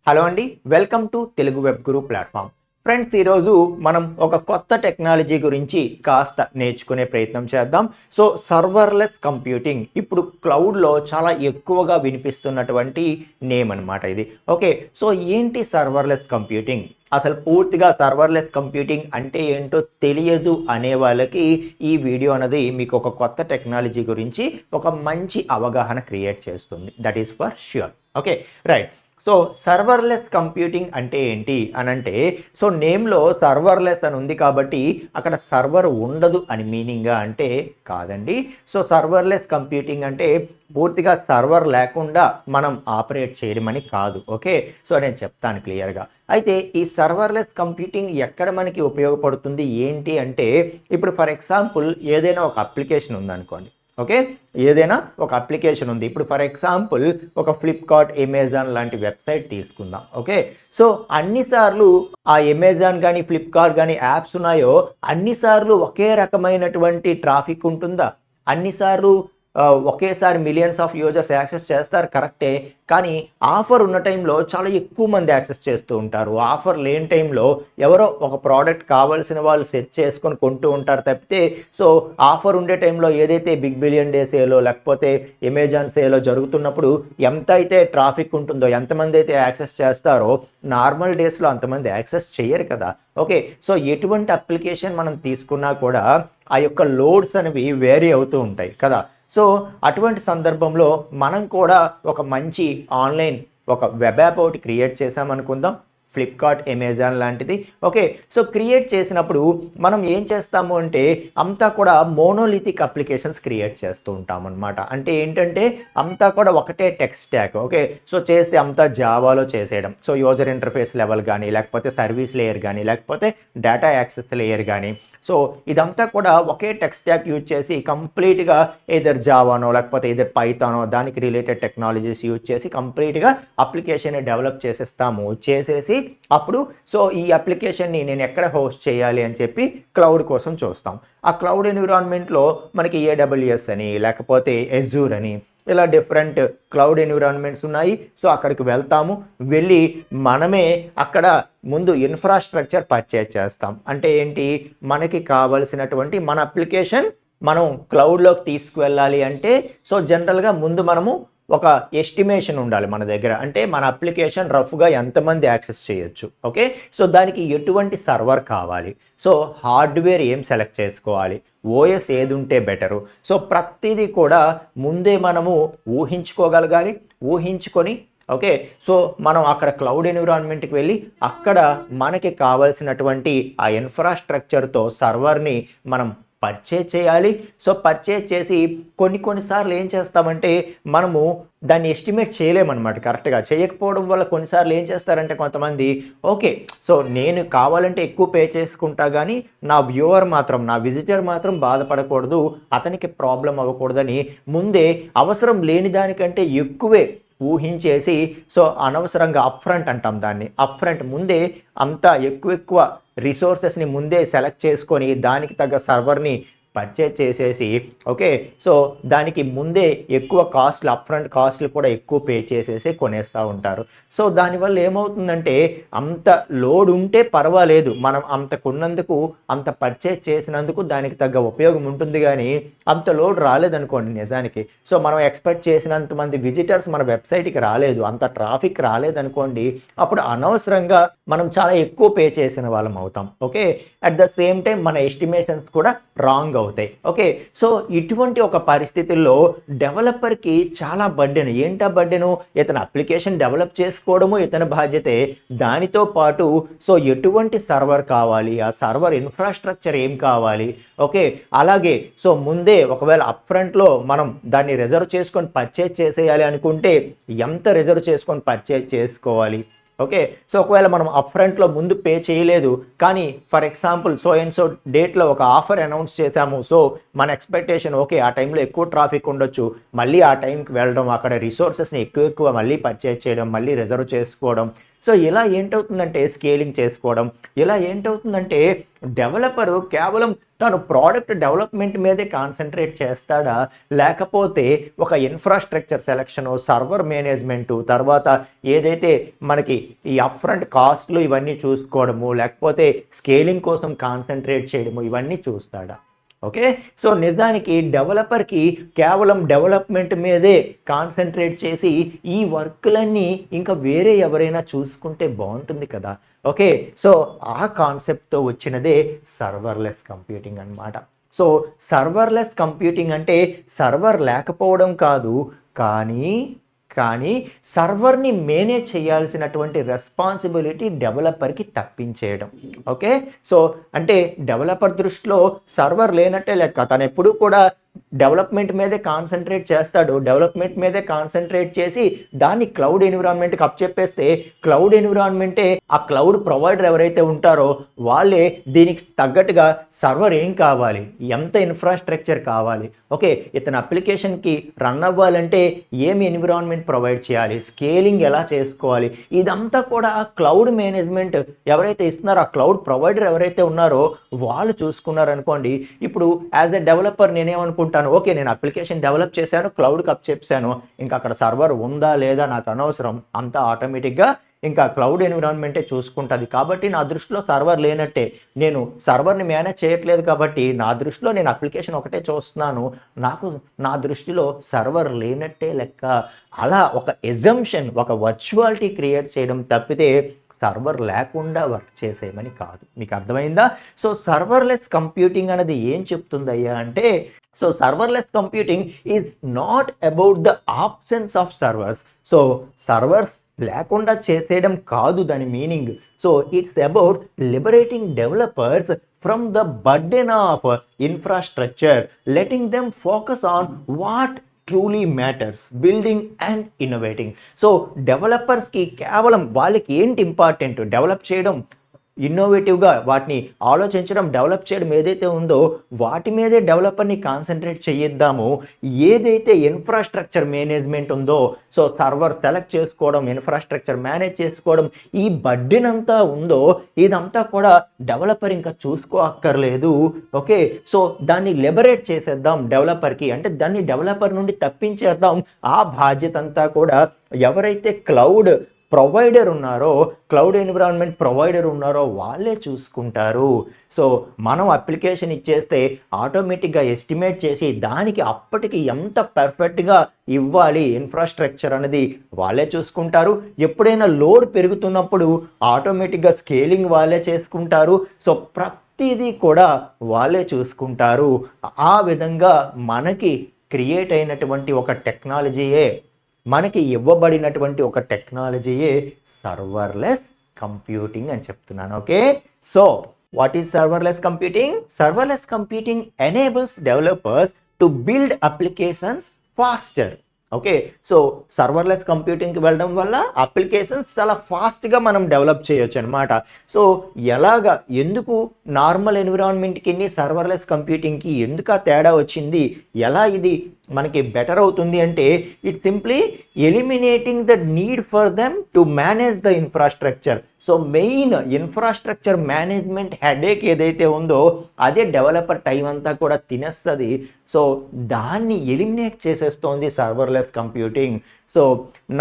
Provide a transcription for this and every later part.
Hello అండి, welcome to Telugu web Guru platform. Friends, ఈరోజు మనం ఒక కొత్త టెక్నాలజీ గురించి కాస్త నేర్చుకునే ప్రయత్నం చేద్దాం. సో సర్వర్లెస్ కంప్యూటింగ్ ఇప్పుడు క్లౌడ్లో చాలా ఎక్కువగా వినిపిస్తున్నటువంటి నేమ్ అనమాట ఇది. ఓకే, సో ఏంటి సర్వర్లెస్ కంప్యూటింగ్? అసలు పూర్తిగా సర్వర్లెస్ కంప్యూటింగ్ అంటే ఏంటో తెలియదు అనే వాళ్ళకి ఈ వీడియో అనేది మీకు ఒక కొత్త టెక్నాలజీ గురించి ఒక మంచి అవగాహన క్రియేట్ చేస్తుంది. That is for sure. Okay, right. So serverless computing అంటే ఏంటి అని అంటే, సో నేమ్లో సర్వర్లెస్ అని ఉంది కాబట్టి అక్కడ సర్వర్ ఉండదు అని మీనింగా అంటే కాదండి. సో సర్వర్లెస్ కంప్యూటింగ్ అంటే పూర్తిగా సర్వర్ లేకుండా మనం ఆపరేట్ చేయడమని కాదు. ఓకే, సో నేను చెప్తాను క్లియర్గా. అయితే ఈ సర్వర్లెస్ కంప్యూటింగ్ ఎక్కడ మనకి ఉపయోగపడుతుంది ఏంటి అంటే, ఇప్పుడు ఫర్ ఎగ్జాంపుల్ ఏదైనా ఒక అప్లికేషన్ ఉందనుకోండి. ఓకే, ఏదైనా ఒక అప్లికేషన్ ఉంది. ఇప్పుడు ఫర్ ఎగ్జాంపుల్ ఒక ఫ్లిప్కార్ట్, అమెజాన్ లాంటి వెబ్సైట్ తీసుకుందాం. ఓకే, సో అన్నిసార్లు ఆ అమెజాన్ కానీ ఫ్లిప్కార్ట్ కానీ యాప్స్ ఉన్నాయో అన్నిసార్లు ఒకే రకమైనటువంటి ట్రాఫిక్ ఉంటుందా? అన్నిసార్లు ఒకేసారి మిలియన్స్ ఆఫ్ యూజర్స్ యాక్సెస్ చేస్తారు, కరెక్టే. కానీ ఆఫర్ ఉన్న టైంలో చాలా ఎక్కువ మంది యాక్సెస్ చేస్తూ ఉంటారు. ఆఫర్ లేని టైంలో ఎవరో ఒక ప్రోడక్ట్ కావాల్సిన వాళ్ళు సెర్చ్ చేసుకొని కొంటూ ఉంటారు తప్పితే, సో ఆఫర్ ఉండే టైంలో ఏదైతే బిగ్ బిలియన్ డే సేలో లేకపోతే అమెజాన్ సేలో జరుగుతున్నప్పుడు ఎంత అయితే ట్రాఫిక్ ఉంటుందో, ఎంతమంది అయితే యాక్సెస్ చేస్తారో నార్మల్ డేస్లో అంతమంది యాక్సెస్ చేయరు కదా. ఓకే, సో ఎటువంటి అప్లికేషన్ మనం తీసుకున్నా కూడా ఆ యొక్క లోడ్స్ అనేవి వేరీ అవుతూ ఉంటాయి కదా. సో అటువంటి సందర్భంలో మనం కూడా ఒక మంచి ఆన్లైన్ ఒక వెబ్ యాప్ ఒకటి క్రియేట్ చేసామనుకుందాం, ఫ్లిప్కార్ట్, అమెజాన్ లాంటిది. ఓకే, సో క్రియేట్ చేసినప్పుడు మనం ఏం చేస్తాము అంటే అంతా కూడా మోనోలిథిక్ అప్లికేషన్స్ క్రియేట్ చేస్తూ ఉంటాం అనమాట. అంటే ఏంటంటే అంతా కూడా ఒకటే టెక్ స్టాక్. ఓకే, సో చేస్తే అంతా జావాలో చేసేయడం. సో యూజర్ ఇంటర్ఫేస్ లెవెల్ కానీ లేకపోతే సర్వీస్ లేయర్ కానీ లేకపోతే డేటా యాక్సెస్ లేయర్ కానీ, సో ఇదంతా కూడా ఒకే టెక్ స్టాక్ యూజ్ చేసి కంప్లీట్గా ఏదర్ జావానో లేకపోతే ఏదర్ పైథానో దానికి రిలేటెడ్ టెక్నాలజీస్ యూజ్ చేసి కంప్లీట్గా అప్లికేషన్ డెవలప్ చేసేసి అప్పుడు సో ఈ అప్లికేషన్ని నేను ఎక్కడ హోస్ట్ చేయాలి అని చెప్పి క్లౌడ్ కోసం చూస్తాం. ఆ క్లౌడ్ ఎన్విరాన్మెంట్లో మనకి AWS అని లేకపోతే Azure అని ఇలా డిఫరెంట్ క్లౌడ్ ఎన్విరాన్మెంట్స్ ఉన్నాయి. సో అక్కడికి వెళ్తాము, వెళ్ళి మనమే అక్కడ ముందు ఇన్ఫ్రాస్ట్రక్చర్ పర్చేజ్ చేస్తాం. అంటే ఏంటి, మనకి కావలసినటువంటి మన అప్లికేషన్ మనం క్లౌడ్లోకి తీసుకువెళ్ళాలి అంటే సో జనరల్గా ముందు మనము ఒక ఎస్టిమేషన్ ఉండాలి మన దగ్గర. అంటే మన అప్లికేషన్ రఫ్గా ఎంతమంది యాక్సెస్ చేయొచ్చు. ఓకే, సో దానికి ఎటువంటి సర్వర్ కావాలి, సో హార్డ్వేర్ ఏం సెలెక్ట్ చేసుకోవాలి, ఓఎస్ ఏది ఉంటే బెటరు, సో ప్రతిదీ కూడా ముందే మనము ఊహించుకోగలగాలి. ఊహించుకొని ఓకే, సో మనం అక్కడ క్లౌడ్ ఎన్విరాన్మెంట్కి వెళ్ళి అక్కడ మనకి కావలసినటువంటి ఆ ఇన్ఫ్రాస్ట్రక్చర్తో సర్వర్ని మనం పర్చేజ్ చేయాలి. సో పర్చేజ్ చేసి కొన్నిసార్లు ఏం చేస్తామంటే మనము దాన్ని ఎస్టిమేట్ చేయలేమన్నమాట. కరెక్ట్గా చేయకపోవడం వల్ల కొన్నిసార్లు ఏం చేస్తారంటే కొంతమంది, ఓకే సో నేను కావాలంటే ఎక్కువ పే చేసుకుంటా కానీ నా వ్యూవర్ మాత్రం, నా విజిటర్ మాత్రం బాధపడకూడదు, అతనికి ప్రాబ్లం అవ్వకూడదని ముందే అవసరం లేని దానికంటే ఎక్కువే ఊహించేసి, సో అనవసరంగా అప్ఫ్రంట్ అంటాం దాన్ని, అప్ఫ్రంట్ ముందే అంతా ఎక్కువ రిసోర్సెస్ని ముందే సెలెక్ట్ చేసుకొని దానికి తగ్గ సర్వర్ని పర్చేజ్ చేసేసి ఓకే, సో దానికి ముందే ఎక్కువ కాస్ట్లు, అప్ఫ్రంట్ కాస్ట్లు కూడా ఎక్కువ పే చేసేసి కొనేస్తూ ఉంటారు. సో దానివల్ల ఏమవుతుందంటే అంత లోడ్ ఉంటే పర్వాలేదు, మనం అంత కొన్నందుకు అంత పర్చేజ్ చేసినందుకు దానికి తగ్గ ఉపయోగం ఉంటుంది. కానీ అంత లోడ్ రాలేదనుకోండి నిజానికి, సో మనం ఎక్స్పెక్ట్ చేసినంత మంది విజిటర్స్ మన వెబ్సైట్కి రాలేదు, అంత ట్రాఫిక్ రాలేదనుకోండి, అప్పుడు అనవసరంగా మనం చాలా ఎక్కువ పే చేసిన వాళ్ళం అవుతాం. Okay, at the same time మన ఎస్టిమేషన్స్ కూడా రాంగ్ అవుతాయి. ఓకే, సో ఇటువంటి ఒక పరిస్థితుల్లో డెవలపర్కి చాలా బర్డెన్. ఏంటా బర్డెను? ఇతను అప్లికేషన్ డెవలప్ చేసుకోవడము ఇతని బాధ్యతే, దానితో పాటు సో ఎటువంటి సర్వర్ కావాలి, ఆ సర్వర్ ఇన్ఫ్రాస్ట్రక్చర్ ఏం కావాలి. ఓకే, అలాగే సో ముందే ఒకవేళ అప్ఫ్రంట్లో మనం దాన్ని రిజర్వ్ చేసుకొని పర్చేజ్ చేసేయాలి అనుకుంటే ఎంత రిజర్వ్ చేసుకొని పర్చేజ్ చేసుకోవాలి. ఓకే, సో ఒకవేళ మనం అప్ఫ్రంట్లో ముందు పే చేయలేదు కానీ for example so and so డేట్లో ఒక ఆఫర్ అనౌన్స్ చేశాము, సో మన ఎక్స్పెక్టేషన్ ఓకే ఆ టైంలో ఎక్కువ ట్రాఫిక్ ఉండొచ్చు, మళ్ళీ ఆ టైంకి వెళ్ళడం, అక్కడ రిసోర్సెస్ని ఎక్కువ మళ్ళీ పర్చేజ్ చేయడం, మళ్ళీ రిజర్వ్ చేసుకోవడం, సో ఇలా ఏంటవుతుందంటే స్కేలింగ్ చేసుకోవడం, ఇలా ఏంటవుతుందంటే డెవలపరు కేవలం తను ప్రోడక్ట్ డెవలప్మెంట్ మీదే కాన్సన్ట్రేట్ చేస్తాడా, లేకపోతే ఒక ఇన్ఫ్రాస్ట్రక్చర్ సెలక్షను, సర్వర్ మేనేజ్మెంటు, తర్వాత ఏదైతే మనకి ఈ అప్‌ఫ్రంట్ కాస్ట్‌లు ఇవన్నీ చూసుకోవడము, లేకపోతే స్కేలింగ్ కోసం కాన్సన్ట్రేట్ చేయడము ఇవన్నీ చూస్తాడా? ఓకే. సో నిజానికి డెవలపర్‌కి కేవలం డెవలప్మెంట్ మీదే కాన్సన్ట్రేట్ చేసి ఈ వర్కులన్నీ ఇంకా వేరే ఎవరైనా చూసుకుంటే బాగుంటుంది కదా. ఓకే. సో ఆ కాన్సెప్ట్‌తో వచ్చినదే సర్వర్లెస్ కంప్యూటింగ్ అన్నమాట. సో సర్వర్లెస్ కంప్యూటింగ్ అంటే సర్వర్ లేకపోవడం కాదు, కానీ సర్వర్ని మేనేజ్ చేయాల్సినటువంటి రెస్పాన్సిబిలిటీ డెవలపర్కి తప్పించేయడం. ఓకే. సో అంటే డెవలపర్ దృష్టిలో సర్వర్ లేనట్టే లెక్క. తను ఎప్పుడూ కూడా డెవలప్మెంట్ మీదే కాన్సన్ట్రేట్ చేస్తాడు. డెవలప్మెంట్ మీదే కాన్సన్ట్రేట్ చేసి దాన్ని క్లౌడ్ ఎన్విరాన్మెంట్కి అప్పచెప్పేస్తే క్లౌడ్ ఎన్విరాన్మెంటే ఆ క్లౌడ్ ప్రొవైడర్ ఎవరైతే ఉంటారో వాళ్ళే దీనికి తగ్గట్టుగా సర్వర్ ఏం కావాలి, ఎంత ఇన్ఫ్రాస్ట్రక్చర్ కావాలి, ఓకే ఇతని అప్లికేషన్కి రన్ అవ్వాలంటే ఏమి ఎన్విరాన్మెంట్ ప్రొవైడ్ చేయాలి, స్కేలింగ్ ఎలా చేసుకోవాలి, ఇదంతా కూడా క్లౌడ్ మేనేజ్మెంట్ ఎవరైతే ఇస్తున్నారో ఆ క్లౌడ్ ప్రొవైడర్ ఎవరైతే ఉన్నారో వాళ్ళు చూసుకున్నారనుకోండి. ఇప్పుడు యాజ్ ఎ డెవలపర్ నేనేమనుకుంటాను, ఓకే నేను అప్లికేషన్ డెవలప్ చేశాను, క్లౌడ్కి అప్ చెప్పాను, ఇంకా అక్కడ సర్వర్ ఉందా లేదా నాకు అనవసరం, అంతా ఆటోమేటిక్గా ఇంకా క్లౌడ్ ఎన్విరాన్మెంటే చూసుకుంటుంది. కాబట్టి నా దృష్టిలో సర్వర్ లేనట్టే, నేను సర్వర్ని మేనేజ్ చేయట్లేదు కాబట్టి నా దృష్టిలో నేను అప్లికేషన్ ఒకటే చూస్తున్నాను, నా దృష్టిలో సర్వర్ లేనట్టే లెక్క. అలా ఒక ఎజంప్షన్, ఒక వర్చువాలిటీ క్రియేట్ చేయడం తప్పితే సర్వర్ లేకుండా వర్క్ చేసేయమని కాదు. మీకు అర్థమైందా? సో సర్వర్లెస్ కంప్యూటింగ్ అనేది ఏం చెప్తుందయ్యా అంటే, so serverless computing is not about the absence of servers. So servers లేకుండా చేసేయడం కాదు దాని meaning. So it's about liberating developers from the burden of infrastructure, letting them focus on what truly matters, building and innovating. So డెవలపర్స్కి కేవలం వాళ్ళకి ఏంటి important, develop చేయడం, ఇన్నోవేటివ్గా వాటిని ఆలోచించడం, డెవలప్ చేయడం ఏదైతే ఉందో వాటి మీదే డెవలపర్ని కాన్సన్ట్రేట్ చేయిద్దాము. ఏదైతే ఇన్ఫ్రాస్ట్రక్చర్ మేనేజ్మెంట్ ఉందో, సో సర్వర్ సెలెక్ట్ చేసుకోవడం, ఇన్ఫ్రాస్ట్రక్చర్ మేనేజ్ చేసుకోవడం, ఈ బర్డెన్ అంతా ఉందో ఇదంతా కూడా డెవలపర్ ఇంకా చూసుకో అక్కర్లేదు. ఓకే. సో దాన్ని లిబరేట్ చేసేద్దాం డెవలపర్కి, అంటే దాన్ని డెవలపర్ నుండి తప్పించేద్దాం. ఆ బాధ్యత అంతా కూడా ఎవరైతే క్లౌడ్ ప్రొవైడర్ ఉన్నారో, క్లౌడ్ ఎన్విరాన్మెంట్ ప్రొవైడర్ ఉన్నారో వాళ్ళే చూసుకుంటారు. సో మనం అప్లికేషన్ ఇచ్చేస్తే ఆటోమేటిక్గా ఎస్టిమేట్ చేసి దానికి అప్పటికి ఎంత పర్ఫెక్ట్గా ఇవ్వాలి ఇన్ఫ్రాస్ట్రక్చర్ అనేది వాళ్ళే చూసుకుంటారు. ఎప్పుడైనా లోడ్ పెరుగుతున్నప్పుడు ఆటోమేటిక్గా స్కేలింగ్ వాళ్ళే చేసుకుంటారు. సో ప్రతిదీ కూడా వాళ్ళే చూసుకుంటారు. ఆ విధంగా మనకి క్రియేట్ అయినటువంటి ఒక టెక్నాలజీయే, మనకి ఇవ్వబడినటువంటి ఒక టెక్నాలజీయే సర్వర్లెస్ కంప్యూటింగ్ అని చెప్తున్నాను. Okay. So what is serverless computing? Serverless computing enables developers to build applications faster. Okay. So serverless కంప్యూటింగ్కి వెళ్ళడం వల్ల అప్లికేషన్స్ చాలా ఫాస్ట్గా మనం డెవలప్ చేయొచ్చు అనమాట. సో ఎలాగా, ఎందుకు నార్మల్ ఎన్విరాన్మెంట్కి సర్వర్లెస్ కంప్యూటింగ్కి ఎందుకు ఆ తేడా వచ్చింది, ఎలా ఇది మనకి బెటర్ అవుతుంది అంటే, it simply eliminating the need for them to manage the infrastructure. So main infrastructure management headache ఏదైతే ఉందో అదే డెవలపర్ టైం అంతా కూడా తినేస్తుంది. సో దాన్ని ఎలిమినేట్ చేసేస్తోంది serverless computing. So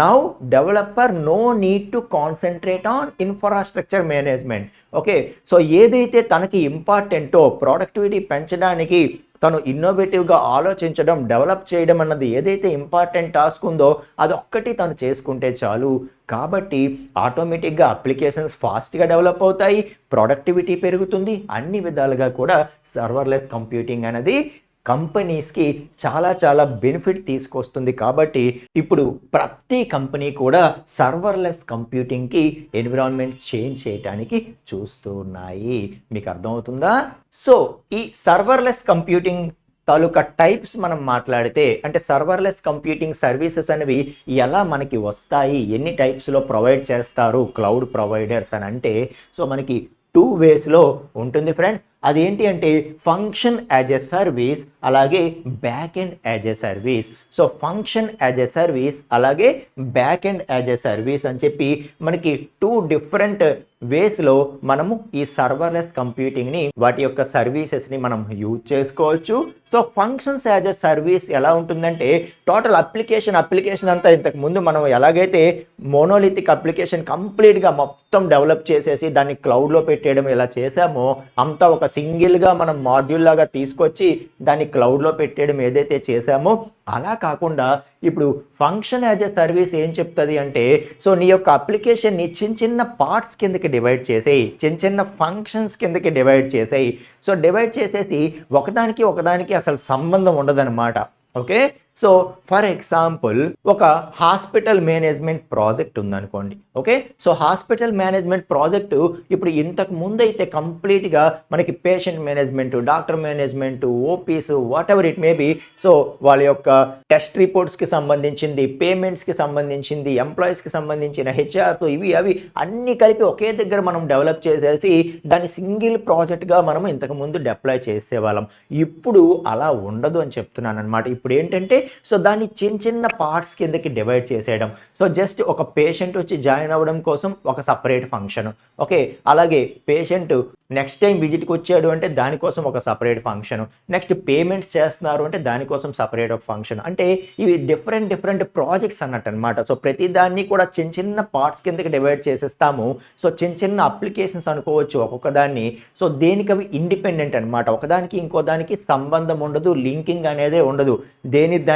now developer no need to concentrate on infrastructure management. Okay. So ఏదైతే తనకి ఇంపార్టెంటో, ప్రొడక్టివిటీ పెంచడానికి తను ఇన్నోవేటివ్గా ఆలోచించడం, డెవలప్ చేయడం అన్నది ఏదైతే ఇంపార్టెంట్ టాస్క్ ఉందో అదొక్కటి తను చేసుకుంటే చాలు. కాబట్టి ఆటోమేటిక్గా అప్లికేషన్స్ ఫాస్ట్గా డెవలప్ అవుతాయి, ప్రొడక్టివిటీ పెరుగుతుంది, అన్ని విధాలుగా కూడా సర్వర్లెస్ కంప్యూటింగ్ అనేది కంపెనీస్కి చాలా చాలా బెనిఫిట్ తీసుకొస్తుంది. కాబట్టి ఇప్పుడు ప్రతి కంపెనీ కూడా సర్వర్లెస్ కంప్యూటింగ్కి ఎన్విరాన్మెంట్ చేంజ్ చేయడానికి చూస్తూ ఉన్నాయి. మీకు అర్థమవుతుందా? సో ఈ సర్వర్లెస్ కంప్యూటింగ్ తాలూకా టైప్స్ మనం మాట్లాడితే, అంటే సర్వర్లెస్ కంప్యూటింగ్ సర్వీసెస్ అనేవి ఎలా మనకి వస్తాయి, ఎన్ని టైప్స్లో ప్రొవైడ్ చేస్తారు క్లౌడ్ ప్రొవైడర్స్ అని అంటే, సో మనకి టూ వేస్లో ఉంటుంది ఫ్రెండ్స్. అదేంటి అంటే ఫంక్షన్ యాజ్ ఎ సర్వీస్, అలాగే back end as a service. So function as a service అలాగే back end as a service అని చెప్పి మనకి టూ డిఫరెంట్ వేస్లో మనము ఈ సర్వర్లెస్ కంప్యూటింగ్ని వాటి యొక్క సర్వీసెస్ని మనం యూజ్ చేసుకోవచ్చు. So functions as a service ఎలా ఉంటుందంటే టోటల్ అప్లికేషన్ అంతా ఇంతకు ముందు మనం ఎలాగైతే మోనోలిథిక్ అప్లికేషన్ కంప్లీట్గా మొత్తం డెవలప్ చేసేసి దాన్ని క్లౌడ్లో పెట్టేయడం ఇలా చేసామో అంతా ఒక సింగిల్గా మనం మాడ్యూల్ లాగా తీసుకొచ్చి దాన్ని క్లౌడ్లో పెట్టేయడం ఏదైతే చేసామో అలా కాకుండా ఇప్పుడు ఫంక్షన్ యాజ్ ఎ సర్వీస్ ఏం చెప్తుంది అంటే సో నీ యొక్క అప్లికేషన్ని చిన్న పార్ట్స్ కిందకి డివైడ్ చేసేయి, చిన్న ఫంక్షన్స్ కిందకి డివైడ్ చేసేయి. సో డివైడ్ చేసేసి ఒకదానికి అసలు సంబంధం ఉండదన్నమాట. ఓకే, సో ఫర్ ఎగ్జాంపుల్ ఒక హాస్పిటల్ మేనేజ్మెంట్ ప్రాజెక్ట్ ఉందనుకోండి. Okay, so hospital management project ఇప్పుడు ఇంతకు ముందు అయితే కంప్లీట్గా మనకి patient management, doctor management, OPs, what ever it may be, so వాళ్ళ యొక్క టెస్ట్ రిపోర్ట్స్కి సంబంధించింది, పేమెంట్స్కి సంబంధించింది, ఎంప్లాయీస్కి సంబంధించిన హెచ్ఆర్స్, ఇవి అవి అన్నీ కలిపి ఒకే దగ్గర మనం డెవలప్ చేసేసి దాన్ని సింగిల్ ప్రాజెక్ట్గా మనం ఇంతకు ముందు డిప్లాయ్ చేసేవాళ్ళం. ఇప్పుడు అలా ఉండదు అని చెప్తున్నాను అనమాట. ఇప్పుడు ఏంటంటే సో దాన్ని చిన్న పార్ట్స్ కిందకి డివైడ్ చేసేయడం. సో జస్ట్ ఒక పేషెంట్ వచ్చి జాయిన్ అవ్వడం కోసం ఒక సపరేట్ ఫంక్షన్. ఓకే, అలాగే పేషెంట్ నెక్స్ట్ టైం విజిట్కి వచ్చాడు అంటే దానికోసం ఒక సపరేట్ ఫంక్షన్, నెక్స్ట్ పేమెంట్స్ చేస్తున్నారు అంటే దానికోసం సపరేట్ ఒక ఫంక్షన్. అంటే ఇవి డిఫరెంట్ ప్రాజెక్ట్స్ అన్నట్టు అనమాట. సో ప్రతి దాన్ని కూడా చిన్న పార్ట్స్ కిందకి డివైడ్ చేసేస్తాము. సో చిన్న అప్లికేషన్స్ అనుకోవచ్చు ఒక్కొక్క దాన్ని. సో దేనికి అవి ఇండిపెండెంట్ అనమాట, ఒకదానికి ఇంకో దానికి సంబంధం ఉండదు, లింకింగ్ అనేదే ఉండదు.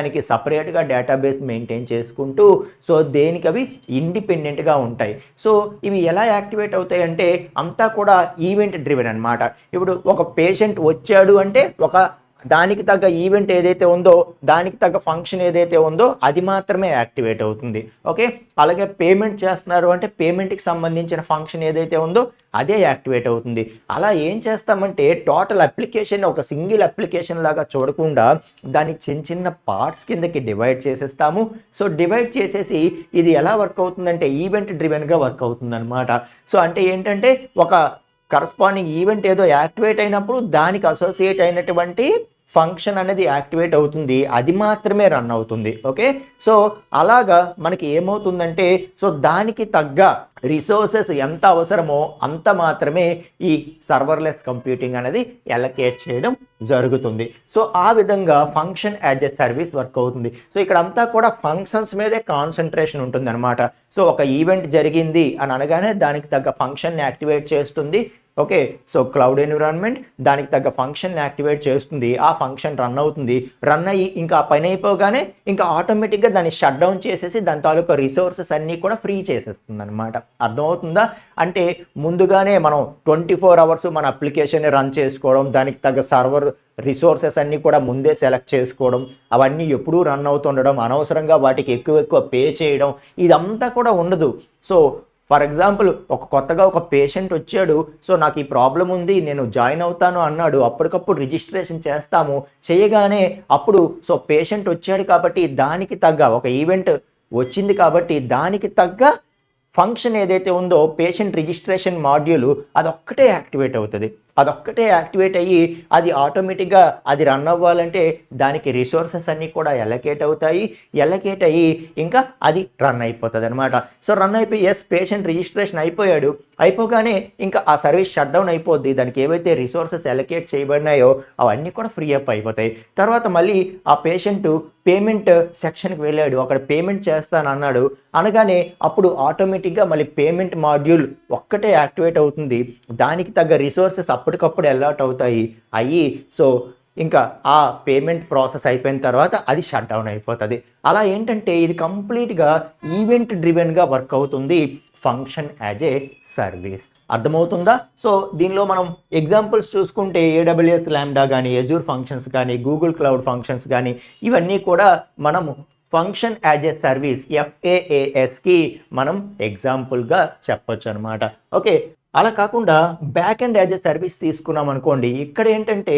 దానికి సపరేట్గా డేటాబేస్ మెయింటైన్ చేసుకుంటూ సో దేనికి అవి ఇండిపెండెంట్గా ఉంటాయి. సో ఇవి ఎలా యాక్టివేట్ అవుతాయి అంటే అంతా కూడా ఈవెంట్ డ్రివెన్ అనమాట. ఇప్పుడు ఒక పేషెంట్ వచ్చాడు అంటే ఒక దానికి తగ్గ ఈవెంట్ ఏదైతే ఉందో, దానికి తగ్గ ఫంక్షన్ ఏదైతే ఉందో అది మాత్రమే యాక్టివేట్ అవుతుంది. ఓకే, అలాగే పేమెంట్ చేస్తున్నారు అంటే పేమెంట్కి సంబంధించిన ఫంక్షన్ ఏదైతే ఉందో అదే యాక్టివేట్ అవుతుంది. అలా ఏం చేస్తామంటే టోటల్ అప్లికేషన్ ఒక సింగిల్ అప్లికేషన్ లాగా చూడకుండా దాన్ని చిన్న పార్ట్స్ కిందకి డివైడ్ చేసేస్తాము. సో డివైడ్ చేసేసి ఇది ఎలా వర్క్ అవుతుందంటే ఈవెంట్ డ్రివెన్గా వర్క్ అవుతుంది అనమాట. సో అంటే ఏంటంటే ఒక కరస్పాండింగ్ ఈవెంట్ ఏదో యాక్టివేట్ అయినప్పుడు దానికి అసోసియేట్ అయినటువంటి ఫంక్షన్ అనేది యాక్టివేట్ అవుతుంది, అది మాత్రమే రన్ అవుతుంది. ఓకే, సో అలాగా మనకి ఏమవుతుందంటే సో దానికి తగ్గ రిసోర్సెస్ ఎంత అవసరమో అంత మాత్రమే ఈ సర్వర్లెస్ కంప్యూటింగ్ అనేది అలొకేట్ చేయడం జరుగుతుంది. సో ఆ విధంగా function as a service work అవుతుంది. సో ఇక్కడ అంతా కూడా ఫంక్షన్స్ మీదే కాన్సన్ట్రేషన్ ఉంటుంది అనమాట. సో ఒక ఈవెంట్ జరిగింది అని అనగానే దానికి తగ్గ ఫంక్షన్ యాక్టివేట్ చేస్తుంది. ఓకే, సో క్లౌడ్ ఎన్విరాన్మెంట్ దానికి తగ్గ ఫంక్షన్ యాక్టివేట్ చేస్తుంది, ఆ ఫంక్షన్ రన్ అవుతుంది, రన్ అయ్యి ఇంకా ఆ పని అయిపోగానే ఇంకా ఆటోమేటిక్గా దాన్ని షట్ డౌన్ చేసేసి దాని తాలూకా రిసోర్సెస్ అన్నీ కూడా ఫ్రీ చేసేస్తుంది అనమాట. అర్థమవుతుందా? అంటే ముందుగానే మనం 24 hours మన అప్లికేషన్ రన్ చేసుకోవడం, దానికి తగ్గ సర్వర్ రిసోర్సెస్ అన్నీ కూడా ముందే సెలెక్ట్ చేసుకోవడం, అవన్నీ ఎప్పుడూ రన్ అవుతుండడం, అనవసరంగా వాటికి ఎక్కువ పే చేయడం, ఇదంతా కూడా ఉండదు. సో ఫర్ ఎగ్జాంపుల్ కొత్తగా ఒక పేషెంట్ వచ్చాడు, సో నాకు ఈ ప్రాబ్లం ఉంది, నేను జాయిన్ అవుతాను అన్నాడు, అప్పటికప్పుడు రిజిస్ట్రేషన్ చేస్తాము. చేయగానే అప్పుడు సో పేషెంట్ వచ్చాడు కాబట్టి దానికి తగ్గ ఒక ఈవెంట్ వచ్చింది కాబట్టి దానికి తగ్గ ఫంక్షన్ ఏదైతే ఉందో పేషెంట్ రిజిస్ట్రేషన్ మాడ్యూల్ అదొక్కటే యాక్టివేట్ అవుతుంది. అదొక్కటే యాక్టివేట్ అయ్యి అది ఆటోమేటిక్గా అది రన్ అవ్వాలంటే దానికి రిసోర్సెస్ అన్నీ కూడా ఎలకేట్ అవుతాయి. ఎలకేట్ అయ్యి ఇంకా అది రన్ అయిపోతుంది అనమాట. సో రన్ అయిపోయి పేషెంట్ రిజిస్ట్రేషన్ అయిపోయాడు, అయిపోగానే ఇంకా ఆ సర్వీస్ షట్ డౌన్ అయిపోద్ది. దానికి ఏవైతే రిసోర్సెస్ ఎలకేట్ చేయబడినాయో అవన్నీ కూడా ఫ్రీ అప్ అయిపోతాయి. తర్వాత మళ్ళీ ఆ పేషెంట్ పేమెంట్ సెక్షన్కి వెళ్ళాడు, అక్కడ పేమెంట్ చేస్తాను అన్నాడు, అనగానే అప్పుడు ఆటోమేటిక్గా మళ్ళీ పేమెంట్ మాడ్యూల్ ఒక్కటే యాక్టివేట్ అవుతుంది. దానికి తగ్గ రిసోర్సెస్ అప్పటికప్పుడు అలర్ట్ అవుతాయి అయ్యి సో ఇంకా ఆ పేమెంట్ ప్రాసెస్ అయిపోయిన తర్వాత అది షట్ డౌన్ అయిపోతుంది. అలా ఏంటంటే ఇది కంప్లీట్గా ఈవెంట్ డ్రివెన్గా వర్క్ అవుతుంది ఫంక్షన్ యాజ్ ఏ సర్వీస్. అర్థమవుతుందా? సో దీనిలో మనం ఎగ్జాంపుల్స్ చూసుకుంటే AWS లాంబ్డా కానీ, ఎజూర్ ఫంక్షన్స్ కానీ, గూగుల్ క్లౌడ్ ఫంక్షన్స్ కానీ ఇవన్నీ కూడా మనము ఫంక్షన్ యాజ్ ఏ సర్వీస్ FAASకి మనం ఎగ్జాంపుల్గా చెప్పొచ్చు అనమాట. ఓకే, అలా కాకుండా back end as a service తీసుకున్నాం అనుకోండి, ఇక్కడ ఏంటంటే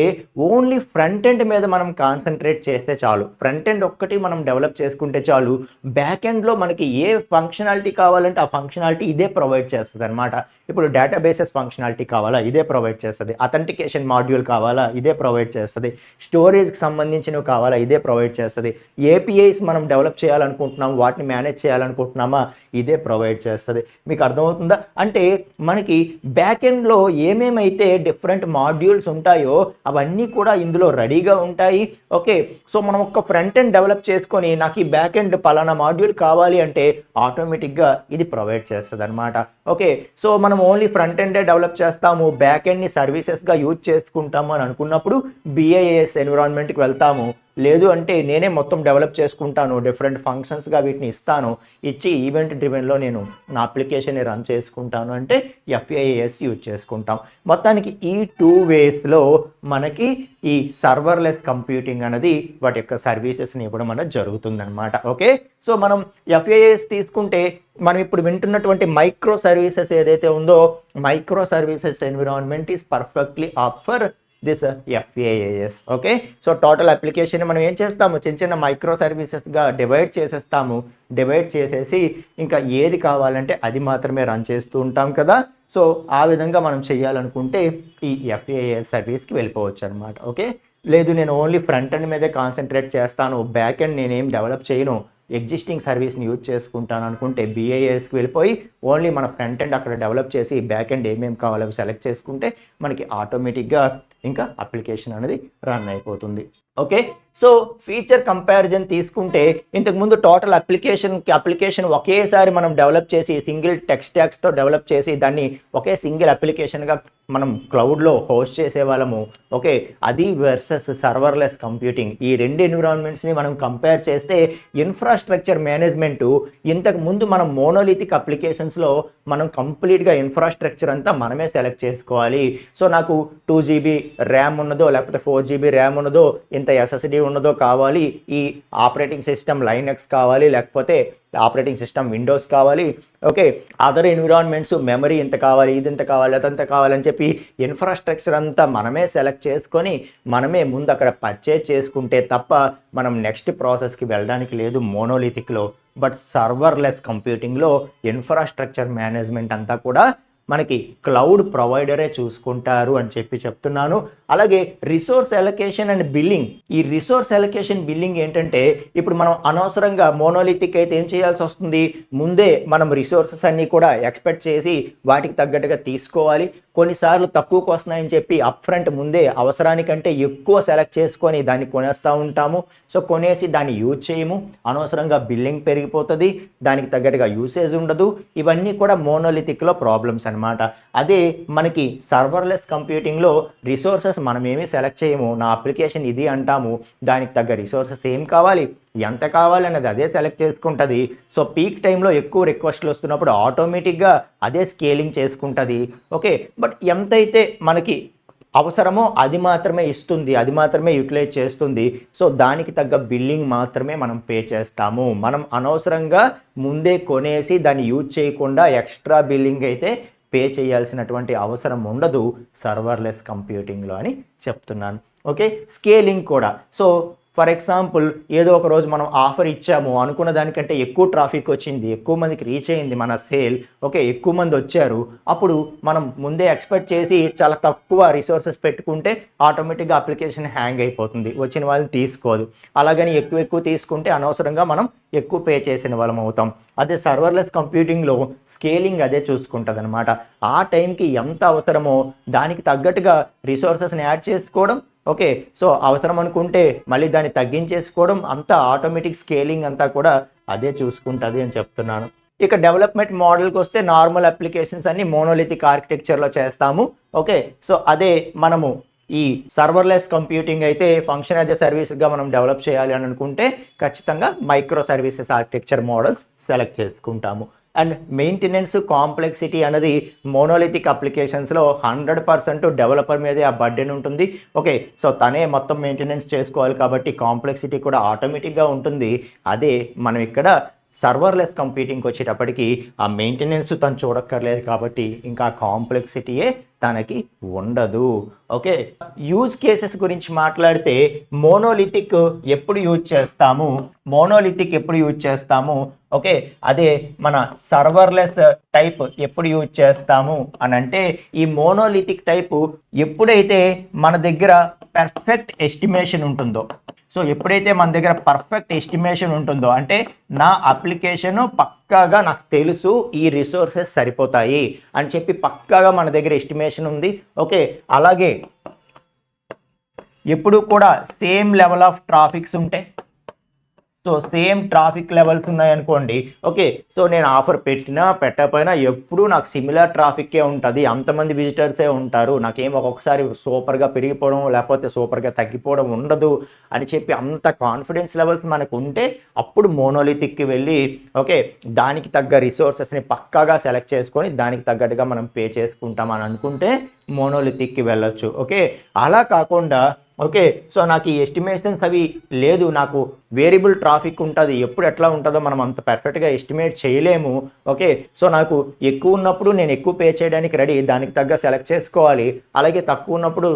ఓన్లీ ఫ్రంట్ ఎండ్ మీద మనం కాన్సన్ట్రేట్ చేస్తే చాలు. ఫ్రంట్ ఎండ్ ఒక్కటి మనం డెవలప్ చేసుకుంటే చాలు. బ్యాక్ ఎండ్లో మనకి ఏ ఫంక్షనాలిటీ కావాలంటే ఆ ఫంక్షనాలిటీ ఇదే ప్రొవైడ్ చేస్తుంది అనమాట. ఇప్పుడు డేటాబేసెస్ ఫంక్షనాలిటీ కావాలా, ఇదే ప్రొవైడ్ చేస్తుంది. అథెంటికేషన్ మాడ్యూల్ కావాలా, ఇదే ప్రొవైడ్ చేస్తుంది. స్టోరేజ్కి సంబంధించినవి కావాలా, ఇదే ప్రొవైడ్ చేస్తుంది. ఏపీఐస్ మనం డెవలప్ చేయాలనుకుంటున్నాం, వాటిని మేనేజ్ చేయాలనుకుంటున్నామా, ఇదే ప్రొవైడ్ చేస్తుంది. మీకు అర్థమవుతుందా? అంటే మనకి బ్యాక్ ఎండ్లో ఏమేమైతే డిఫరెంట్ మాడ్యూల్స్ ఉంటాయో అవన్నీ కూడా ఇందులో రెడీగా ఉంటాయి. ఓకే, సో మనం ఒక ఫ్రంట్ ఎండ్ డెవలప్ చేసుకొని నాకు ఈ బ్యాక్ ఎండ్ పలానా మాడ్యూల్ కావాలి అంటే ఆటోమేటిక్గా ఇది ప్రొవైడ్ చేస్తుంది అనమాట. ఓకే, సో మనం ఓన్లీ ఫ్రంట్ ఎండే డెవలప్ చేస్తాము, బ్యాక్ ఎండ్ని సర్వీసెస్గా యూజ్ చేసుకుంటాము అని అనుకున్నప్పుడు బిఐఏఎస్ ఎన్విరాన్మెంట్కి వెళ్తాము. లేదు అంటే నేనే మొత్తం డెవలప్ చేసుకుంటాను, డిఫరెంట్ ఫంక్షన్స్గా వీటిని ఇస్తాను, ఇచ్చి ఈవెంట్ డ్రివెన్లో నేను నా అప్లికేషన్ని రన్ చేసుకుంటాను అంటే ఎఫ్ఏఏఎస్ యూజ్ చేసుకుంటాం. మొత్తానికి ఈ 2 వేస్లో మనకి ఈ సర్వర్లెస్ కంప్యూటింగ్ అనేది వాటి యొక్క సర్వీసెస్ని ఇవ్వడం అనేది జరుగుతుందన్నమాట. ఓకే, సో మనం ఎఫ్ఏఏఎస్ తీసుకుంటే మనం ఇప్పుడు వింటున్నటువంటి మైక్రో సర్వీసెస్ ఏదైతే ఉందో, micro services environment is perfectly up for this FAAS. Okay, so total application మనం ఏం చేస్తాము, చిన్న చిన్న మైక్రో సర్వీసెస్గా డివైడ్ చేసేస్తాము. డివైడ్ చేసేసి ఇంకా ఏది కావాలంటే అది మాత్రమే రన్ చేస్తూ ఉంటాం కదా. సో ఆ విధంగా మనం చేయాలనుకుంటే ఈ ఎఫ్ఏఏఎస్ సర్వీస్కి వెళ్ళిపోవచ్చు అనమాట. ఓకే, లేదు నేను ఓన్లీ ఫ్రంట్ ఎండ్ మీదే కాన్సన్ట్రేట్ చేస్తాను, బ్యాక్ ఎండ్ నేనేం డెవలప్ చేయను, ఎగ్జిస్టింగ్ సర్వీస్ని యూజ్ చేసుకుంటాను అనుకుంటే బిఐఏఎస్కి వెళ్ళిపోయి ఓన్లీ మన ఫ్రంట్ ఎండ్ అక్కడ డెవలప్ చేసి బ్యాక్ ఎండ్ ఏమేమి కావాలో సెలెక్ట్ చేసుకుంటే మనకి ఆటోమేటిక్గా ఇంకా అప్లికేషన్ అనేది రన్ అయిపోతుంది. ఓకే, సో ఫీచర్ కంపారిజన్ తీసుకుంటే ఇంతకుముందు టోటల్ అప్లికేషన్ ఒకేసారి మనం డెవలప్ చేసి సింగిల్ టెక్ స్టాక్స్తో డెవలప్ చేసి దాన్ని ఒకే సింగిల్ అప్లికేషన్గా మనం క్లౌడ్లో హోస్ట్ చేసేవాళ్ళము. ఓకే, అది వర్సెస్ సర్వర్లెస్ కంప్యూటింగ్, ఈ 2 ఎన్విరాన్మెంట్స్ని మనం కంపేర్ చేస్తే ఇన్ఫ్రాస్ట్రక్చర్ మేనేజ్మెంటు ఇంతకుముందు మనం మోనోలిథిక్ అప్లికేషన్స్లో మనం కంప్లీట్గా ఇన్ఫ్రాస్ట్రక్చర్ అంతా మనమే సెలెక్ట్ చేసుకోవాలి. సో నాకు 2 GB ర్యామ్ ఉన్నదో లేకపోతే 4 GB ర్యామ్ ఉన్నదో, ఇంత ఎస్ఎస్డి ఉన్నదో కావాలి, ఈ ఆపరేటింగ్ సిస్టమ్ లైనక్స్ కావాలి, లేకపోతే ఆపరేటింగ్ సిస్టమ్ విండోస్ కావాలి. ఓకే, అదర్ ఎన్విరాన్మెంట్స్ మెమరీ ఇంత కావాలి, ఇది ఇంత కావాలి, అదంత కావాలని చెప్పి ఇన్ఫ్రాస్ట్రక్చర్ అంతా మనమే సెలెక్ట్ చేసుకొని మనమే ముందు అక్కడ పర్చేజ్ చేసుకుంటే తప్ప మనం నెక్స్ట్ ప్రాసెస్కి వెళ్ళడానికి లేదు మోనోలిథిక్లో. బట్ సర్వర్లెస్ కంప్యూటింగ్లో ఇన్ఫ్రాస్ట్రక్చర్ మేనేజ్మెంట్ అంతా కూడా మనకి క్లౌడ్ ప్రొవైడరే చూసుకుంటారు అని చెప్పి చెప్తున్నాను. అలాగే రిసోర్స్ అలొకేషన్ అండ్ బిల్లింగ్, ఈ రిసోర్స్ అలొకేషన్ బిల్లింగ్ ఏంటంటే ఇప్పుడు మనం అనవసరంగా మోనోలిథిక్ అయితే ఏం చేయాల్సి వస్తుంది, ముందే మనం రిసోర్సెస్ అన్నీ కూడా ఎక్స్పెక్ట్ చేసి వాటికి తగ్గట్టుగా తీసుకోవాలి. కొన్నిసార్లు తక్కువకు వస్తున్నాయని చెప్పి అప్ ఫ్రంట్ ముందే అవసరానికంటే ఎక్కువ సెలెక్ట్ చేసుకొని దాన్ని కొనేస్తూ ఉంటాము. సో కొనేసి దాన్ని యూజ్ చేయము, అనవసరంగా బిల్లింగ్ పెరిగిపోతుంది, దానికి తగ్గట్టుగా యూసేజ్ ఉండదు. ఇవన్నీ కూడా మోనోలిథిక్లో ప్రాబ్లమ్స్ అనమాట. అదే మనకి సర్వర్లెస్ కంప్యూటింగ్లో రిసోర్సెస్ మనం ఏమీ సెలెక్ట్ చేయము, నా అప్లికేషన్ ఇది అంటాము, దానికి తగ్గ రిసోర్సెస్ ఏం కావాలి, ఎంత కావాలి అనేది అదే సెలెక్ట్ చేసుకుంటుంది. సో పీక్ టైంలో ఎక్కువ రిక్వెస్ట్లు వస్తున్నప్పుడు ఆటోమేటిక్గా అదే స్కేలింగ్ చేసుకుంటుంది. ఓకే, బట్ ఎంతైతే మనకి అవసరమో అది మాత్రమే ఇస్తుంది, అది మాత్రమే యూటిలైజ్ చేస్తుంది. సో దానికి తగ్గ బిల్లింగ్ మాత్రమే మనం పే చేస్తాము. మనం అనవసరంగా ముందే కొనేసి దాన్ని యూజ్ చేయకుండా ఎక్స్ట్రా బిల్లింగ్ అయితే పే చేయాల్సినటువంటి అవసరం ఉండదు సర్వర్లెస్ కంప్యూటింగ్లో అని చెప్తున్నాను. ఓకే, స్కేలింగ్ కూడా. సో ఫర్ ఎగ్జాంపుల్ ఏదో ఒక రోజు మనం ఆఫర్ ఇచ్చాము, అనుకున్న దానికంటే ఎక్కువ ట్రాఫిక్ వచ్చింది, ఎక్కువ మందికి రీచ్ అయింది మన సేల్. ఓకే, ఎక్కువ మంది వచ్చారు, అప్పుడు మనం ముందే ఎక్స్పెక్ట్ చేసి చాలా తక్కువ రిసోర్సెస్ పెట్టుకుంటే ఆటోమేటిక్గా అప్లికేషన్ హ్యాంగ్ అయిపోతుంది, వచ్చిన వాళ్ళని తీసుకోదు. అలాగని ఎక్కువ తీసుకుంటే అనవసరంగా మనం ఎక్కువ పే చేసిన వాళ్ళం అవుతాం. అదే సర్వర్లెస్ కంప్యూటింగ్లో స్కేలింగ్ అదే చూసుకుంటుంది అనమాట. ఆ టైంకి ఎంత అవసరమో దానికి తగ్గట్టుగా రిసోర్సెస్ని యాడ్ చేసుకోవడం. ఓకే, సో అవసరం అనుకుంటే మళ్ళీ దాన్ని తగ్గించేసుకోవడం, అంతా ఆటోమేటిక్ స్కేలింగ్ అంతా కూడా అదే చూసుకుంటుంది అని చెప్తున్నాను. ఇక డెవలప్మెంట్ మోడల్కి వస్తే నార్మల్ అప్లికేషన్స్ అన్ని మోనోలిథిక్ ఆర్కిటెక్చర్లో చేస్తాము. ఓకే, సో అదే మనము ఈ సర్వర్లెస్ కంప్యూటింగ్ అయితే ఫంక్షన్ యాజ్ ఎ సర్వీస్గా మనం డెవలప్ చేయాలి అని అనుకుంటే ఖచ్చితంగా micro services architecture models select చేసుకుంటాము. అండ్ మెయింటెనెన్స్ కాంప్లెక్సిటీ అనేది మోనోలిథిక్ అప్లికేషన్స్లో 100% డెవలపర్ మీదే ఆ బర్డెన్ ఉంటుంది. ఓకే, సో తనే మొత్తం మెయింటెనెన్స్ చేసుకోవాలి కాబట్టి కాంప్లెక్సిటీ కూడా ఆటోమేటిక్గా ఉంటుంది. అదే మనం ఇక్కడ సర్వర్లెస్ కంప్యూటింగ్కి వచ్చేటప్పటికి ఆ మెయింటెనెన్స్ తను చూడక్కర్లేదు కాబట్టి ఇంకా కాంప్లెక్సిటీయే తనకి ఉండదు. ఓకే, యూజ్ కేసెస్ గురించి మాట్లాడితే మోనోలిథిక్ ఎప్పుడు యూజ్ చేస్తాము, ఓకే, అదే మన సర్వర్లెస్ టైప్ ఎప్పుడు యూజ్ చేస్తాము అని అంటే ఈ మోనోలిథిక్ టైపు ఎప్పుడైతే మన దగ్గర పర్ఫెక్ట్ ఎస్టిమేషన్ ఉంటుందో, సో ఎప్పుడైతే మన దగ్గర పర్ఫెక్ట్ ఎస్టిమేషన్ ఉంటుందో అంటే నా అప్లికేషన్ పక్కాగా నాకు తెలుసు ఈ రిసోర్సెస్ సరిపోతాయి అని చెప్పి పక్కాగా మన దగ్గర ఎస్టిమేషన్ ఉంది. ఓకే, అలాగే ఎప్పుడు కూడా సేమ్ లెవెల్ ఆఫ్ ట్రాఫిక్స్ ఉంటాయి. సో సేమ్ ట్రాఫిక్ లెవెల్స్ ఉన్నాయనుకోండి, ఓకే, సో నేను ఆఫర్ పెట్టినా పెట్టకపోయినా ఎప్పుడూ నాకు సిమిలర్ ట్రాఫిక్కే ఉంటుంది, అంతమంది విజిటర్సే ఉంటారు, నాకేం ఒక్కొక్కసారి సూపర్గా పెరిగిపోవడం లేకపోతే సూపర్గా తగ్గిపోవడం ఉండదు అని చెప్పి అంత కాన్ఫిడెన్స్ లెవెల్స్ మనకు ఉంటే అప్పుడు మోనోలిథిక్కి వెళ్ళి ఓకే దానికి తగ్గ రిసోర్సెస్ని పక్కాగా సెలెక్ట్ చేసుకొని దానికి తగ్గట్టుగా మనం పే చేసుకుంటాం అని అనుకుంటే మోనోలిథిక్కి వెళ్ళొచ్చు. ఓకే, అలా కాకుండా ఓకే సో నాకు ఈ ఎస్టిమేషన్స్ అవి లేదు, నాకు వేరియబుల్ ట్రాఫిక్ ఉంటుంది, ఎప్పుడు ఎట్లా ఉంటుందో మనం అంత పర్ఫెక్ట్గా ఎస్టిమేట్ చేయలేము. ఓకే, సో నాకు ఎక్కువ ఉన్నప్పుడు నేను ఎక్కువ పే చేయడానికి రెడీ, దానికి తగ్గ సెలెక్ట్ చేసుకోవాలి, అలాగే తక్కువ ఉన్నప్పుడు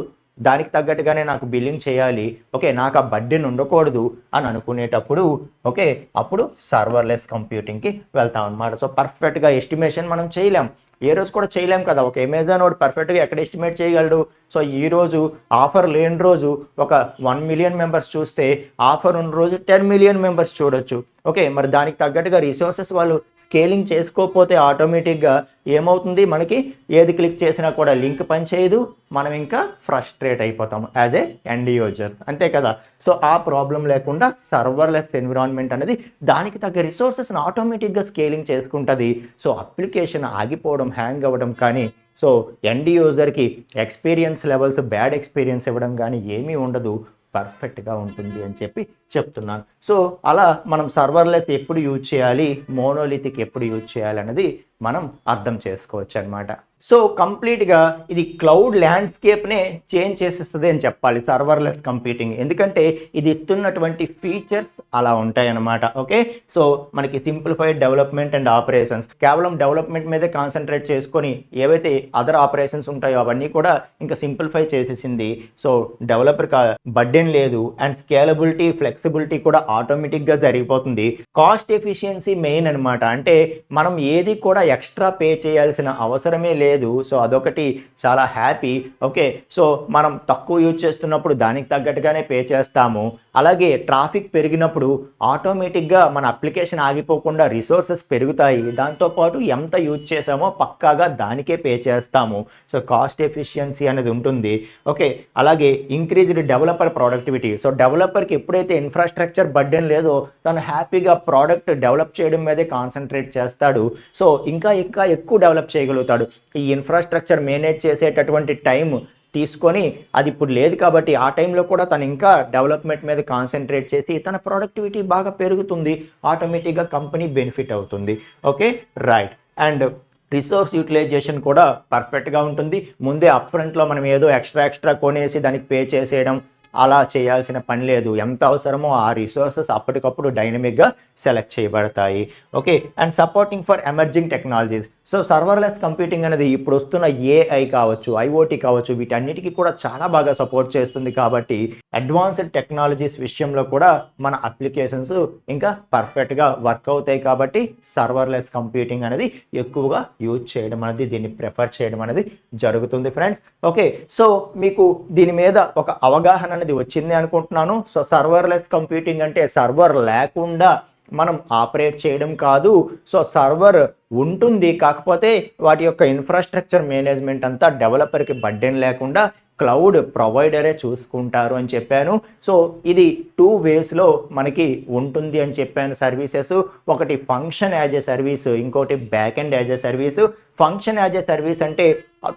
దానికి తగ్గట్టుగానే నాకు బిల్లింగ్ చేయాలి, ఓకే, నాకు ఆ బర్డెన్ ఉండకూడదు అని అనుకునేటప్పుడు ఓకే అప్పుడు సర్వర్లెస్ కంప్యూటింగ్కి వెళ్తాం అనమాట. సో పర్ఫెక్ట్గా ఎస్టిమేషన్ మనం చేయలేం, ఏ రోజు కూడా చేయలేం కదా. ఒక అమెజాన్ వాడు పర్ఫెక్ట్గా ఎక్కడ ఎస్టిమేట్ చేయగలడు. సో ఈరోజు ఆఫర్ లేని రోజు ఒక 1 మిలియన్ మెంబర్స్ చూస్తే ఆఫర్ ఉన్న రోజు 10 మిలియన్ మెంబర్స్ చూడొచ్చు. ఓకే, మరి దానికి తగ్గట్టుగా రిసోర్సెస్ వాళ్ళు స్కేలింగ్ చేసుకోకపోతే ఆటోమేటిక్గా ఏమవుతుంది, మనకి ఏది క్లిక్ చేసినా కూడా లింక్ పనిచేయదు, మనం ఇంకా ఫ్రస్ట్రేట్ అయిపోతాం యాజ్ ఏ ఎండ్ యూజర్, అంతే కదా. సో ఆ ప్రాబ్లం లేకుండా సర్వర్లెస్ ఎన్విరాన్మెంట్ అనేది దానికి తగ్గ రిసోర్సెస్ని ఆటోమేటిక్గా స్కేలింగ్ చేసుకుంటుంది. సో అప్లికేషన్ ఆగిపోవడం, హ్యాంగ్ అవ్వడం కానీ, సో ఎండ్ యూజర్కి ఎక్స్పీరియన్స్ లెవెల్స్ బ్యాడ్ ఎక్స్పీరియన్స్ ఇవ్వడం కానీ ఏమీ ఉండదు, పర్ఫెక్ట్గా ఉంటుంది అని చెప్పి చెప్తున్నాను. సో అలా మనం సర్వర్లెస్ ఎప్పుడు యూజ్ చేయాలి, మోనోలిథిక్ ఎప్పుడు యూజ్ చేయాలి అనేది మనం అర్థం చేసుకోవచ్చు అనమాట. సో కంప్లీట్గా ఇది క్లౌడ్ ల్యాండ్స్కేప్నే చేంజ్ చేసేస్తుంది అని చెప్పాలి సర్వర్లెస్ కంప్యూటింగ్, ఎందుకంటే ఇది ఇస్తున్నటువంటి ఫీచర్స్ అలా ఉంటాయి అన్నమాట. ఓకే, సో మనకి సింప్లిఫైడ్ డెవలప్మెంట్ అండ్ ఆపరేషన్స్, కేవలం డెవలప్మెంట్ మీదే కాన్సన్ట్రేట్ చేసుకొని ఏవైతే అదర్ ఆపరేషన్స్ ఉంటాయో అవన్నీ కూడా ఇంకా సింప్లిఫై చేసేసింది. సో డెవలపర్కి బర్డెన్ లేదు అండ్ స్కేలబిలిటీ, ఫ్లెక్సిబిలిటీ కూడా ఆటోమేటిక్గా జరిగిపోతుంది. కాస్ట్ ఎఫిషియన్సీ మెయిన్ అనమాట, అంటే మనం ఏది కూడా ఎక్స్ట్రా పే చేయాల్సిన అవసరమే లేదు. సో అదొకటి చాలా హ్యాపీ. ఓకే, సో మనం తక్కువ యూజ్ చేస్తున్నప్పుడు దానికి తగ్గట్టుగానే పే చేస్తాము, అలాగే ట్రాఫిక్ పెరిగినప్పుడు ఆటోమేటిక్గా మన అప్లికేషన్ ఆగిపోకుండా రిసోర్సెస్ పెరుగుతాయి, దాంతోపాటు ఎంత యూజ్ చేసామో పక్కాగా దానికే పే చేస్తాము. సో కాస్ట్ ఎఫిషియన్సీ అనేది ఉంటుంది. ఓకే, అలాగే ఇంక్రీజ్డ్ డెవలపర్ ప్రొడక్టివిటీ, సో డెవలపర్కి ఎప్పుడైతే ఇన్ఫ్రాస్ట్రక్చర్ బర్డెన్ లేదో తను హ్యాపీగా ప్రోడక్ట్ డెవలప్ చేయడం మీదే కాన్సన్ట్రేట్ చేస్తాడు. సో ఇంకా ఎక్కువ డెవలప్ చేయగలుగుతాడు. ఈ ఇన్ఫ్రాస్ట్రక్చర్ మేనేజ్ చేసేటటువంటి టైం తీసుకొని అది ఇప్పుడు లేదు కాబట్టి ఆ టైంలో కూడా తను ఇంకా డెవలప్మెంట్ మీద కాన్సన్ట్రేట్ చేసి తన ప్రొడక్టివిటీ బాగా పెరుగుతుంది, ఆటోమేటిక్గా కంపెనీ బెనిఫిట్ అవుతుంది. Okay right, and resource utilisation కూడా పర్ఫెక్ట్గా ఉంటుంది. ముందే అప్ఫ్రంట్లో మనం ఏదో ఎక్స్ట్రా కొనేసి దానికి పే చేసేయడం అలా చేయాల్సిన పని లేదు, ఎంత అవసరమో ఆ రిసోర్సెస్ అప్పటికప్పుడు డైనమిక్గా సెలెక్ట్ చేయబడతాయి. Okay, and supporting for emerging technologies, so serverless computing అనేది ఇప్పుడు వస్తున్న ఏఐ కావచ్చు, ఐఓటీ కావచ్చు, వీటన్నిటికీ కూడా చాలా బాగా సపోర్ట్ చేస్తుంది కాబట్టి అడ్వాన్స్డ్ టెక్నాలజీస్ విషయంలో కూడా మన అప్లికేషన్స్ ఇంకా పర్ఫెక్ట్గా వర్క్ అవుతాయి కాబట్టి సర్వర్లెస్ కంప్యూటింగ్ అనేది ఎక్కువగా యూజ్ చేయడం అనేది, దీన్ని ప్రిఫర్ చేయడం అనేది జరుగుతుంది ఫ్రెండ్స్. ఓకే, సో మీకు దీని మీద ఒక అవగాహన అనేది వచ్చింది అనుకుంటున్నాను. సో సర్వర్లెస్ కంప్యూటింగ్ అంటే సర్వర్ లేకుండా మనం ఆపరేట్ చేయడం కాదు. సో సర్వర్ ఉంటుంది, కాకపోతే వాటి యొక్క ఇన్ఫ్రాస్ట్రక్చర్ మేనేజ్మెంట్ అంతా డెవలపర్కి బర్డెన్ లేకుండా క్లౌడ్ ప్రొవైడరే చూసుకుంటారు అని చెప్పాను. సో ఇది 2 వేస్లో మనకి ఉంటుంది అని చెప్పాను సర్వీసెస్. ఒకటి ఫంక్షన్ యాజ్ ఏ సర్వీస్, ఇంకోటి back end as a service. Function as a service అంటే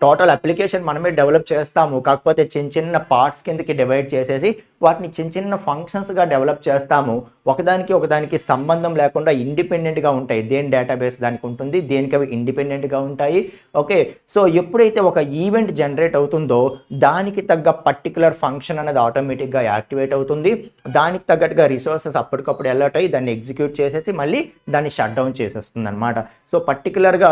టోటల్ అప్లికేషన్ మనమే డెవలప్ చేస్తాము, కాకపోతే చిన్న చిన్న పార్ట్స్ కిందకి డివైడ్ చేసేసి వాటిని చిన్న చిన్న ఫంక్షన్స్గా డెవలప్ చేస్తాము. ఒకదానికి సంబంధం లేకుండా ఇండిపెండెంట్గా ఉంటాయి. దేని డేటాబేస్ దానికి ఉంటుంది, దేనికి అవి ఇండిపెండెంట్గా ఉంటాయి. ఓకే, సో ఎప్పుడైతే ఒక ఈవెంట్ జనరేట్ అవుతుందో దానికి తగ్గ పర్టికులర్ ఫంక్షన్ అనేది ఆటోమేటిక్గా యాక్టివేట్ అవుతుంది. దానికి తగ్గట్టుగా రిసోర్సెస్ అప్పటికప్పుడు అలర్ట్ అయ్యి దాన్ని ఎగ్జిక్యూట్ చేసేసి మళ్ళీ దాన్ని షట్ డౌన్ చేసేస్తుంది అనమాట. సో పర్టికులర్గా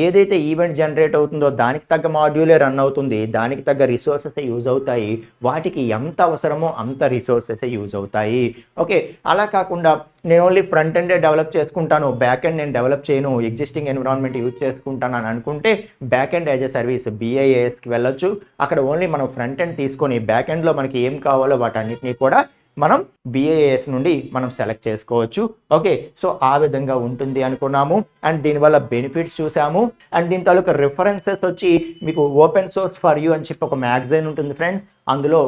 ఏదైతే ఈవెంట్ జనరేట్ అవుతుందో దానికి తగ్గ మాడ్యూలే రన్ అవుతుంది, దానికి తగ్గ రిసోర్సెస్ యూజ్ అవుతాయి, వాటికి ఎంత అవసరమో అంత రిసోర్సెస్ యూజ్ అవుతాయి. ఓకే, అలా కాకుండా నేను ఓన్లీ ఫ్రంట్ ఎండే డెవలప్ చేసుకుంటాను, బ్యాక్ ఎండ్ నేను డెవలప్ చేయను, ఎగ్జిస్టింగ్ ఎన్విరాన్మెంట్ యూజ్ చేసుకుంటాను అని అనుకుంటే back end as a service BIASకి వెళ్ళొచ్చు. అక్కడ ఓన్లీ మనం ఫ్రంట్ ఎండ్ తీసుకొని బ్యాక్ ఎండ్లో మనకి ఏం కావాలో వాటన్నిటినీ కూడా మనం BIAS నుండి మనం సెలెక్ట్ చేసుకోవచ్చు. ఓకే, సో ఆ విధంగా ఉంటుంది అనుకున్నాము. అండ్ దీనివల్ల బెనిఫిట్స్ చూసాము. అండ్ దీని తాలూకా రిఫరెన్సెస్ వచ్చి మీకు ఓపెన్ సోర్స్ ఫర్ యూ అని చెప్పి ఒక మ్యాగజైన్ ఉంటుంది ఫ్రెండ్స్, అందులో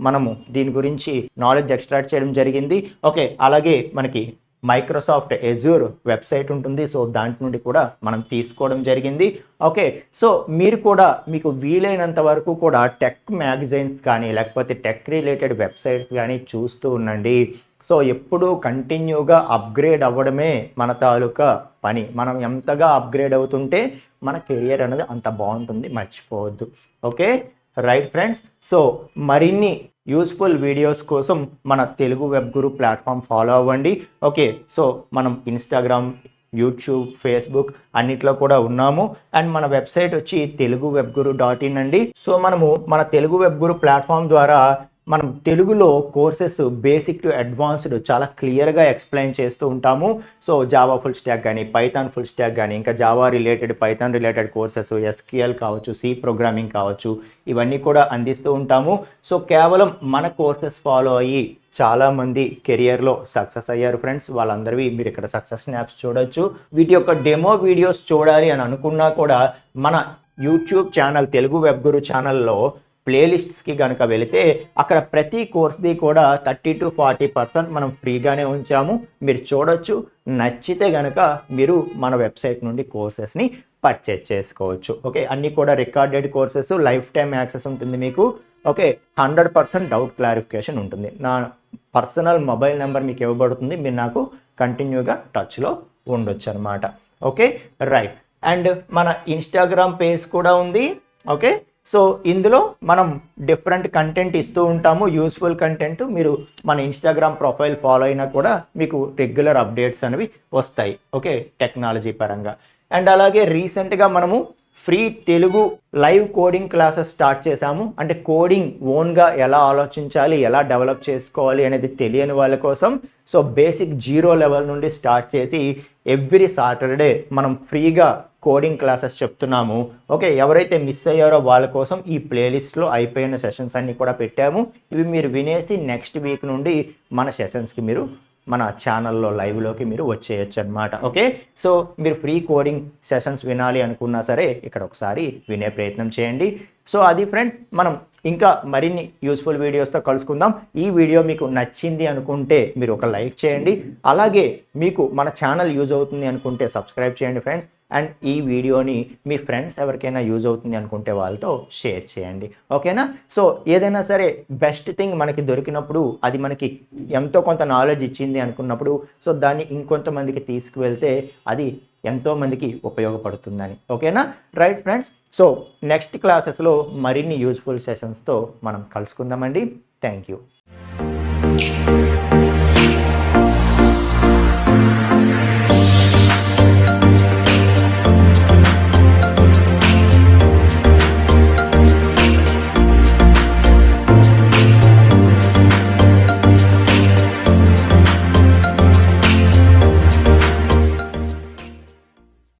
మనము దీని గురించి నాలెడ్జ్ ఎక్స్ట్రాక్ట్ చేయడం జరిగింది. ఓకే, అలాగే మనకి మైక్రోసాఫ్ట్ ఎజూర్ వెబ్సైట్ ఉంటుంది, సో దాంట్ నుండి కూడా మనం తీసుకోవడం జరిగింది. ఓకే, సో మీరు కూడా మీకు వీలైనంత వరకు కూడా టెక్ మ్యాగజైన్స్ కానీ లేకపోతే టెక్ రిలేటెడ్ వెబ్సైట్స్ కానీ చూస్తూ ఉండండి. సో ఎప్పుడూ కంటిన్యూగా అప్గ్రేడ్ అవ్వడమే మన తాలూకా పని. మనం ఎంతగా అప్గ్రేడ్ అవుతుంటే మన కెరియర్ అనేది అంత బాగుంటుంది, మర్చిపోవద్దు. Okay, right friends. సో మరిన్ని యూస్ఫుల్ వీడియోస్ కోసం మన తెలుగు వెబ్ గురు ప్లాట్ఫామ్ ఫాలో అవ్వండి. ఓకే, సో మనం ఇన్స్టాగ్రామ్, యూట్యూబ్, ఫేస్బుక్ అన్నిట్లో కూడా ఉన్నాము. అండ్ మన వెబ్సైట్ వచ్చి teluguwebguru.in అండి. సో మనము మన తెలుగు వెబ్ గురు ప్లాట్ఫామ్ ద్వారా మనం తెలుగులో కోర్సెస్ బేసిక్ టు అడ్వాన్స్డ్ చాలా క్లియర్గా ఎక్స్ప్లెయిన్ చేస్తూ ఉంటాము. సో జావా ఫుల్ స్టాక్ కానీ, పైథాన్ ఫుల్ స్టాక్ కానీ, ఇంకా Java related, Python related courses, SQL కావచ్చు, C ప్రోగ్రామింగ్ కావచ్చు, ఇవన్నీ కూడా అందిస్తూ ఉంటాము. సో కేవలం మన కోర్సెస్ ఫాలో అయ్యి చాలామంది కెరియర్లో సక్సెస్ అయ్యారు ఫ్రెండ్స్. వాళ్ళందరివి మీరు ఇక్కడ సక్సెస్ స్నాప్స్ చూడొచ్చు. వీటి యొక్క డెమో వీడియోస్ చూడాలి అని అనుకున్నా కూడా మన యూట్యూబ్ ఛానల్ తెలుగు వెబ్ గురు ఛానల్లో ప్లేలిస్ట్స్కి కనుక వెళితే అక్కడ ప్రతి కోర్స్ది కూడా 30 to 40% మనం ఫ్రీగానే ఉంచాము, మీరు చూడొచ్చు. నచ్చితే కనుక మీరు మన వెబ్సైట్ నుండి కోర్సెస్ని పర్చేజ్ చేసుకోవచ్చు. ఓకే, అన్నీ కూడా recorded courses, life time access ఉంటుంది మీకు. ఓకే, 100% డౌట్ క్లారిఫికేషన్ ఉంటుంది. నా పర్సనల్ మొబైల్ నెంబర్ మీకు ఇవ్వబడుతుంది, మీరు నాకు కంటిన్యూగా టచ్లో ఉండొచ్చు అనమాట. Okay, right. అండ్ మన ఇన్స్టాగ్రామ్ పేజ్ కూడా ఉంది. ఓకే, సో ఇందులో మనం డిఫరెంట్ కంటెంట్ ఇస్తూ ఉంటాము, యూస్ఫుల్ కంటెంట్. మీరు మన ఇన్స్టాగ్రామ్ ప్రొఫైల్ ఫాలో అయినా కూడా మీకు రెగ్యులర్ అప్డేట్స్ అనేవి వస్తాయి. ఓకే, టెక్నాలజీ పరంగా. అండ్ అలాగే రీసెంట్గా మనము free Telugu live coding classes start చేశాము. అంటే కోడింగ్ ఓన్గా ఎలా ఆలోచించాలి, ఎలా డెవలప్ చేసుకోవాలి అనేది తెలియని వాళ్ళ కోసం. సో బేసిక్ 0 లెవెల్ నుండి స్టార్ట్ చేసి ఎవ్రీ సాటర్డే మనం ఫ్రీగా కోడింగ్ క్లాసెస్ చెప్తున్నాము. ఓకే, ఎవరైతే మిస్ అయ్యారో వాళ్ళ కోసం ఈ ప్లేలిస్ట్లో అయిపోయిన సెషన్స్ అన్నీ కూడా పెట్టాము. ఇవి మీరు వినేసి నెక్స్ట్ వీక్ నుండి మన సెషన్స్కి మీరు మన ఛానల్లో లైవ్లోకి మీరు వచ్చేయచ్చు అనమాట. ఓకే, సో మీరు ఫ్రీ కోడింగ్ సెషన్స్ వినాలి అనుకున్నా సరే ఇక్కడ ఒకసారి వినే ప్రయత్నం చేయండి. సో అది ఫ్రెండ్స్, మనం ఇంకా మరిన్ని యూస్ఫుల్ వీడియోస్తో కలుసుకుందాం. ఈ వీడియో మీకు నచ్చింది అనుకుంటే మీరు ఒక లైక్ చేయండి. అలాగే మీకు మన ఛానల్ యూజ్ అవుతుంది అనుకుంటే సబ్స్క్రైబ్ చేయండి ఫ్రెండ్స్. అండ్ ఈ వీడియోని మీ ఫ్రెండ్స్ ఎవరికైనా యూజ్ అవుతుంది అనుకుంటే వాళ్ళతో షేర్ చేయండి. ఓకేనా? సో ఏదైనా సరే బెస్ట్ థింగ్ మనకి దొరికినప్పుడు, అది మనకి ఎంతో కొంత నాలెడ్జ్ ఇచ్చింది అనుకున్నప్పుడు, సో దాన్ని ఇంకొంతమందికి తీసుకువెళ్తే అది ఎంతోమందికి ఉపయోగపడుతుందని. ఓకేనా? రైట్ ఫ్రెండ్స్, సో నెక్స్ట్ క్లాసెస్లో మరిన్ని యూజ్ఫుల్ సెషన్స్తో మనం కలుసుకుందామండి. Thank you.